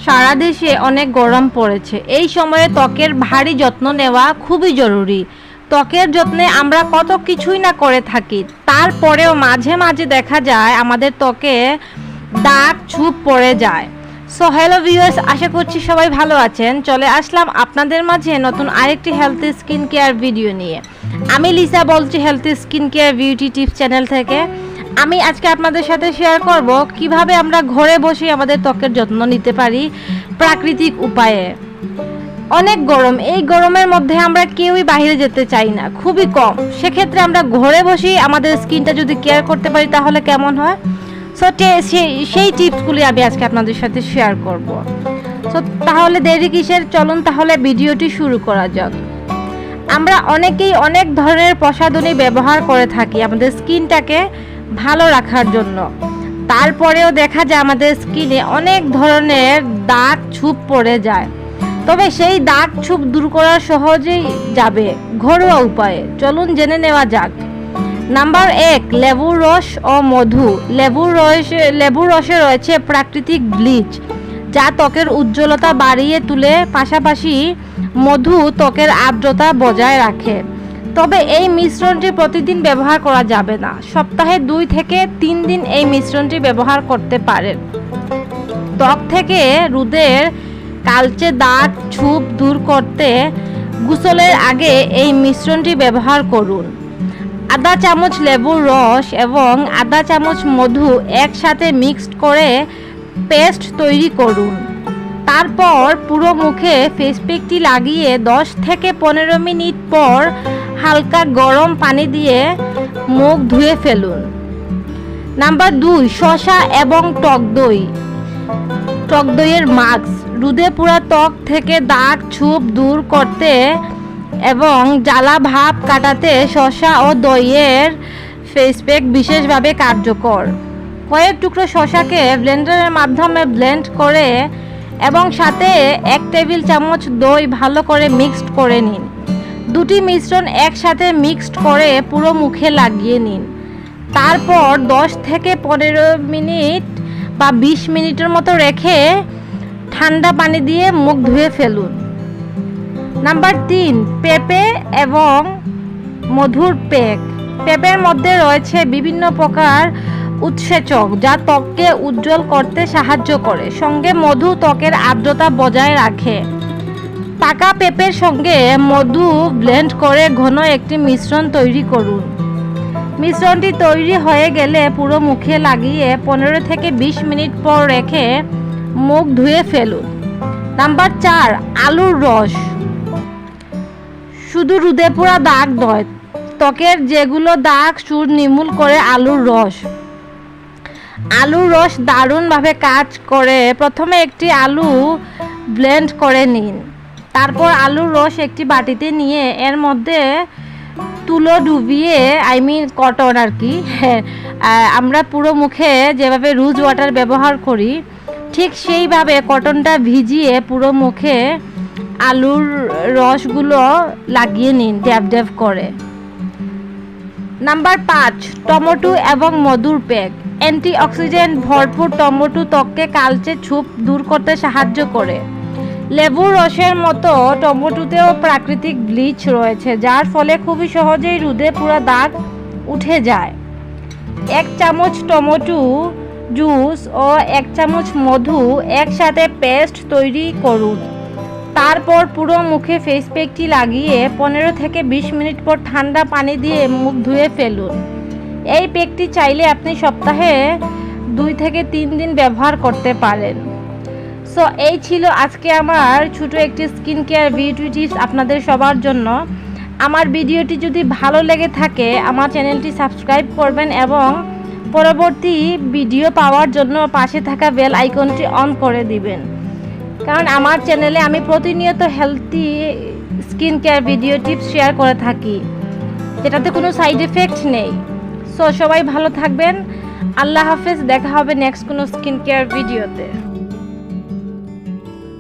সারা দেশে অনেক গরম পড়েছে। এই সময়ে ত্বকের ভারী যত্ন নেওয়া খুবই জরুরি। ত্বকের যত্নে আমরা কত কিছুই না করে থাকি, তারপরেও মাঝে মাঝে দেখা যায় আমাদের ত্বকে দাগ ছোপ পড়ে যায়। সো হ্যালো ভিউয়ার্স, আশা করছি সবাই ভালো আছেন। চলে আসলাম আপনাদের মাঝে নতুন আরেকটি হেলথ স্কিন কেয়ার ভিডিও নিয়ে। আমি লিসা বলছি health skin care beauty tips channel থেকে। আমি আজকে আপনাদের সাথে শেয়ার করব কিভাবে আমরা ঘরে বসে আমাদের ত্বকের যত্ন নিতে পারি প্রাকৃতিক উপায়ে। অনেক গরম, এই গরমের মধ্যে আমরা কেউই বাইরে যেতে চাই না, খুবই কম। সেক্ষেত্রে আমরা ঘরে বসেই আমাদের স্কিনটা যদি কেয়ার করতে পারি তাহলে কেমন হয়। সো সেই টিপসগুলি আমি আজকে আপনাদের সাথে শেয়ার করব। সো তাহলে দেরি কিসের, চলুন তাহলে ভিডিওটি শুরু করা যাক। আমরা অনেকেই অনেক ধরনের প্রসাধনী ব্যবহার করে থাকি আমাদের স্কিনটাকে ভালো রাখার জন্য। তারপরেও দেখা যায় আমাদের স্কিনে অনেক ধরনের দাগ ছোপ পড়ে যায়। তবে সেই দাগ ছোপ দূর করা সহজেই যাবে ঘরোয়া উপায়ে। চলুন জেনে নেওয়া যাক। নাম্বার 1, লেবুর রস ও মধু। লেবুর রসে রয়েছে প্রাকৃতিক ব্লিচ, যা ত্বকের উজ্জ্বলতা বাড়িয়ে তোলে, পাশাপাশি মধু ত্বকের আর্দ্রতা বজায় রাখে। তবে এই মিশ্রণটি প্রতিদিন ব্যবহার করা যাবে না, সপ্তাহে 2 থেকে 3 দিন এই মিশ্রণটি ব্যবহার করতে পারেন। ত্বক থেকে রোদের কালচে দাগ ছোপ দূর করতে গোসলের আগে এই মিশ্রণটি ব্যবহার করুন। আধা চামচ লেবুর রস এবং আধা চামচ মধু একসাথে মিক্সড করে পেস্ট তৈরি করুন। তারপর পুরো মুখে ফেস প্যাকটি লাগিয়ে 10 থেকে 15 মিনিট পর হালকা গরম পানি দিয়ে মুখ ধুয়ে ফেলুন। নাম্বার 2, শসা এবং টক দইয়ের মাস্ক। রোদে পুরা ত্বক থেকে দাগ ছোপ দূর করতে এবং জ্বালা ভাব কাটাতে শসা ও দইয়ের ফেস প্যাক বিশেষভাবে কার্যকর। কয়েক টুকরো শসাকে ব্লেন্ডারের মাধ্যমে ব্লেন্ড করে এবং সাথে 1 টেবিল চামচ দই ভালো করে মিক্সড করে নিন। দুটি মিশ্রণ একসাথে মিক্সড করে পুরো মুখে লাগিয়ে নিন। তারপর 10 থেকে 15 মিনিট বা 20 মিনিটের মতো রেখে ঠান্ডা পানি দিয়ে মুখ ধুয়ে ফেলুন। নাম্বার 3, পেঁপে এবং মধুর প্যাক। পেঁপের মধ্যে রয়েছে বিভিন্ন প্রকার উৎসেচক, যা ত্বককে উজ্জ্বল করতে সাহায্য করে। সঙ্গে মধু ত্বকের আর্দ্রতা বজায় রাখে। পাকা পেঁপের সঙ্গে মধু ব্লেন্ড করে ঘন একটি মিশ্রণ তৈরি করুন। মিশ্রণটি তৈরি হয়ে গেলে পুরো মুখে লাগিয়ে 15 থেকে 20 মিনিট পর রেখে মুখ ধুয়ে ফেলুন। নাম্বার 4, আলুর রস। শুধু রোদে পোড়া দাগ নয়, ত্বকের যেগুলো দাগ সুর নির্মূল করে আলুর রস দারুণভাবে কাজ করে। প্রথমে একটি আলু ব্লেন্ড করে নিন। তারপর আলুর রস একটি বাটিতে নিয়ে এর মধ্যে তুলো ডুবিয়ে, কটন আর কি, আমরা পুরো মুখে যেভাবে রোজ ওয়াটার ব্যবহার করি ঠিক সেইভাবে কটনটা ভিজিয়ে পুরো মুখে আলুর রসগুলো লাগিয়ে নিন ড্যাব ড্যাব করে। নাম্বার 5, টমেটো এবং মধুর প্যাক। অ্যান্টিঅক্সিডেন্ট ভরপুর টমেটো ত্বককে কালচে ছোপ দূর করতে সাহায্য করে। লেবুর রসের মতো টমেটোতেও প্রাকৃতিক ব্লিচ রয়েছে, যার ফলে খুবই সহজেই রোদে পুরা দাগ উঠে যায়। 1 চামচ টমেটো জুস ও 1 চামচ মধু একসাথে পেস্ট তৈরি করুন। তারপর পুরো মুখে ফেস প্যাকটি লাগিয়ে 15 থেকে 20 মিনিট পর ঠান্ডা পানি দিয়ে মুখ ধুয়ে ফেলুন। এই প্যাকটি চাইলে আপনি সপ্তাহে 2 থেকে 3 দিন ব্যবহার করতে পারেন। সো এই ছিল আজকে আমার ছোট একটি স্কিন কেয়ার বিউটি টিপস আপনাদের সবার জন্য। আমার ভিডিওটি যদি ভালো লেগে থাকে আমার চ্যানেলটি সাবস্ক্রাইব করবেন এবং পরবর্তী ভিডিও পাওয়ার জন্য পাশে থাকা বেল আইকনটি অন করে দিবেন, কারণ আমার চ্যানেলে আমি প্রতিনিয়ত healthy skin care video tips share করে থাকি, যেটাতে কোনো সাইড এফেক্ট নেই। সো সবাই ভালো থাকবেন। আল্লাহ হাফেজ। দেখা হবে নেক্সট কোনো স্কিন কেয়ার ভিডিওতে।